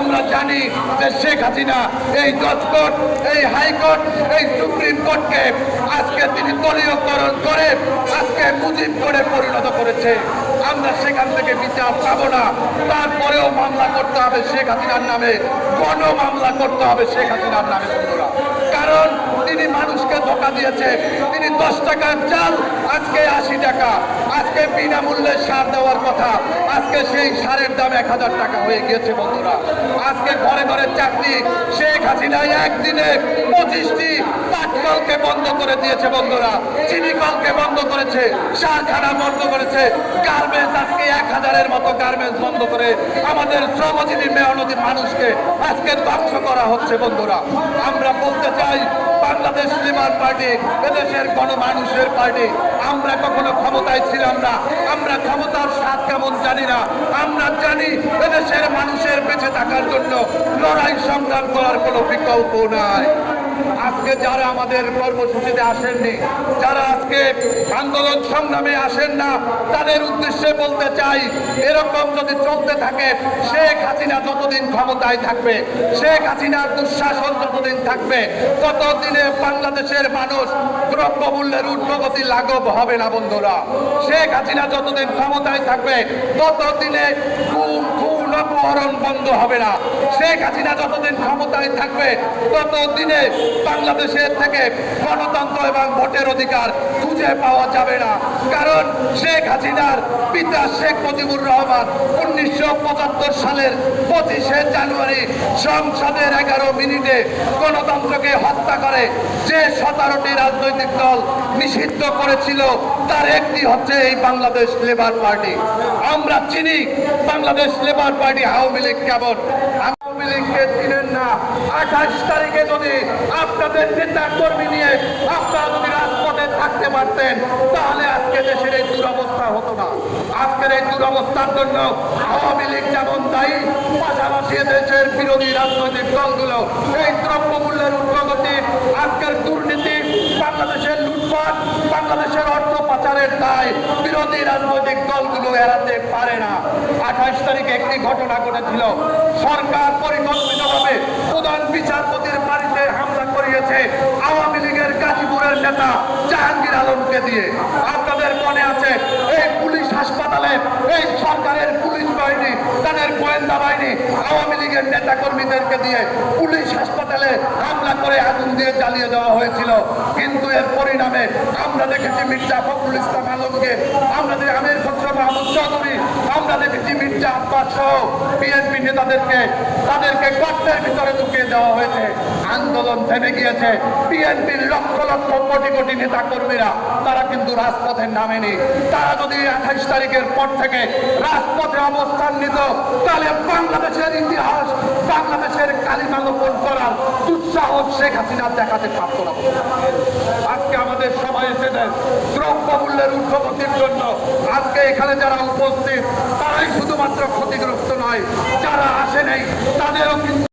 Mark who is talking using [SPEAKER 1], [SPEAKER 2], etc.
[SPEAKER 1] আমরা জানি যে শেখ হাসিনা এই জজকোর্ট, এই হাইকোর্ট, এই সুপ্রিম কোর্টকে আজকে তিনি দলীয়করণ করে আজকে মুজিব করে পরিণত করেছে। আমরা সেখান থেকে বিচার পাবো না। তারপরেও মামলা করতে হবে শেখ হাসিনার নামে, গণ মামলা করতে হবে শেখ হাসিনার নামে বন্ধুরা। কারণ তিনি মানুষকে ধোঁকা দিয়েছে। তিনি 10 টাকার চাল আজকে 80 টাকা, আজকে বিনামূল্যে সার দেওয়ার কথা, আজকে সেই সারের দাম 1000 টাকা হয়ে গিয়েছে বন্ধুরা। আজকে ঘরে ঘরে চাকরি, শেখ হাসিনা একদিনে 25টি পাটকলকে বন্ধ করে দিয়েছে বন্ধুরা, চিনি কলকে বন্ধ করেছে, সারখানা বন্ধ করেছে, গার্মেন্টস আজকে 1000-এর মতো গার্মেন্টস বন্ধ করে আমাদের শ্রমজীবী মেহনতি মানুষকে আজকে ধ্বংস করা হচ্ছে বন্ধুরা। আমরা বলতে চাই বাংলাদেশ লেবার পার্টি এদেশের গণমানুষের পার্টি। আমরা কখনো ক্ষমতায় ছিলাম না, আমরা ক্ষমতার স্বাদ কেমন জানি না। আমরা জানি এদেশের মানুষের বেঁচে থাকার জন্য লড়াই সংগ্রাম করার কোনো বিকল্প নাই। আজকে যারা আমাদের কর্মসূচিতে আসেননি, যারা আজকে আন্দোলন সংগ্রামে আসেন না, তাদের উদ্দেশ্যে বলতে চাই, এরকম যদি চলতে থাকে, শেখ হাসিনা যতদিন ক্ষমতায় থাকবে, শেখ হাসিনার দুঃশাসন যতদিন থাকবে, ততদিনে বাংলাদেশের মানুষ দ্রব্যমূল্যের ঊর্ধ্বগতি লাঘব হবে না বন্ধুরা। শেখ হাসিনা যতদিন ক্ষমতায় থাকবে, ততদিনে খুন অপহরণ বন্ধ হবে না। শেখ হাসিনা যতদিন ক্ষমতায় থাকবে, ততদিনে বাংলাদেশের থেকে গণতন্ত্র এবং ভোটের অধিকার খুঁজে পাওয়া যাবে না। কারণ শেখ হাসিনার পিতা শেখ মুজিবুর রহমান 1975 সালের 25শে জানুয়ারি সংসদের 11 মিনিটে গণতন্ত্রকে হত্যা করে যে 17টি রাজনৈতিক দল নিষিদ্ধ করেছিল, তার একটি হচ্ছে এই বাংলাদেশ লেবার পার্টি। আমরা চিনি বাংলাদেশ লেবার পার্টি আওয়ামী লীগ কেমন। আওয়ামী লীগকে চিনেন না। 28 তারিখে যদি আপনাদের নেতা কর্মী নিয়ে আপনারা যদি রাজপথে থাকতে পারতেন, তাহলে আজকে দেশের এই দুরবস্থা হতো না। আজকের এই দুরবস্থার জন্য আওয়ামী লীগ যেমন দায়ী, পাশাপাশি দেশের বিরোধী রাজনৈতিক দলগুলো এই দ্রব্যমূল্যের ঊর্ধ্বগতি, আজকের দুর্নীতি, বাংলাদেশের লুটপাট, বাংলাদেশের অর্থ পাচারের দায় বিরোধী রাজনৈতিক দলগুলো এড়াতে পারে না। 28 তারিখে একটি ঘটনা ঘটেছিল। সরকার পরিকল্পিতভাবে প্রধান বিচারপতির বাড়িতে হামলা করিয়েছে আওয়ামী লীগের গাজীপুরের নেতা জাহাঙ্গীর আলমকে দিয়ে। আপনাদের মনে আছে, এই পুলিশ হাসপাতালে এই সরকারের পুলিশ বাহিনী, তাদের গোয়েন্দা বাহিনী আওয়ামী লীগের নেতা কর্মীদেরকে দিয়ে পুলিশ হাসপাতালে হামলা করে আগুন দিয়ে জ্বালিয়ে দেওয়া হয়েছিল। কিন্তু এর পরিণামে আমরা দেখেছি মির্জা ফখরুল ইসলাম আলমকে, আমরা দেখি আমির খসরু মাহমুদ চৌধুরী, আমরা দেখেছি মির্জা আব্বাস সহ বিএনপি নেতাদেরকে তাদেরকে গর্তের ভিতরে ঢুকিয়ে দেওয়া হয়েছে। আন্দোলন থেমে গিয়েছে। বিএনপির লক্ষ লক্ষ কোটি কোটি নেতা কর্মীরা তারা কিন্তু রাজপথে নামেনি। তারা যদি 28 তারিখের পর থেকে রাজপথে অবস্থান নিত, তাহলে বাংলাদেশের ইতিহাস, বাংলাদেশের কালিমা লোপন করার দুঃসাহস শেখ হাসিনা দেখাতে পারত না। আজকে আমাদের সবাই এসেছেন দ্রব্যমূল্যের ঊর্ধ্বগতির জন্য। আজকে এখানে যারা উপস্থিত, তারাই শুধুমাত্র ক্ষতিগ্রস্ত নয়, যারা আসে নাই তাদেরও কিন্তু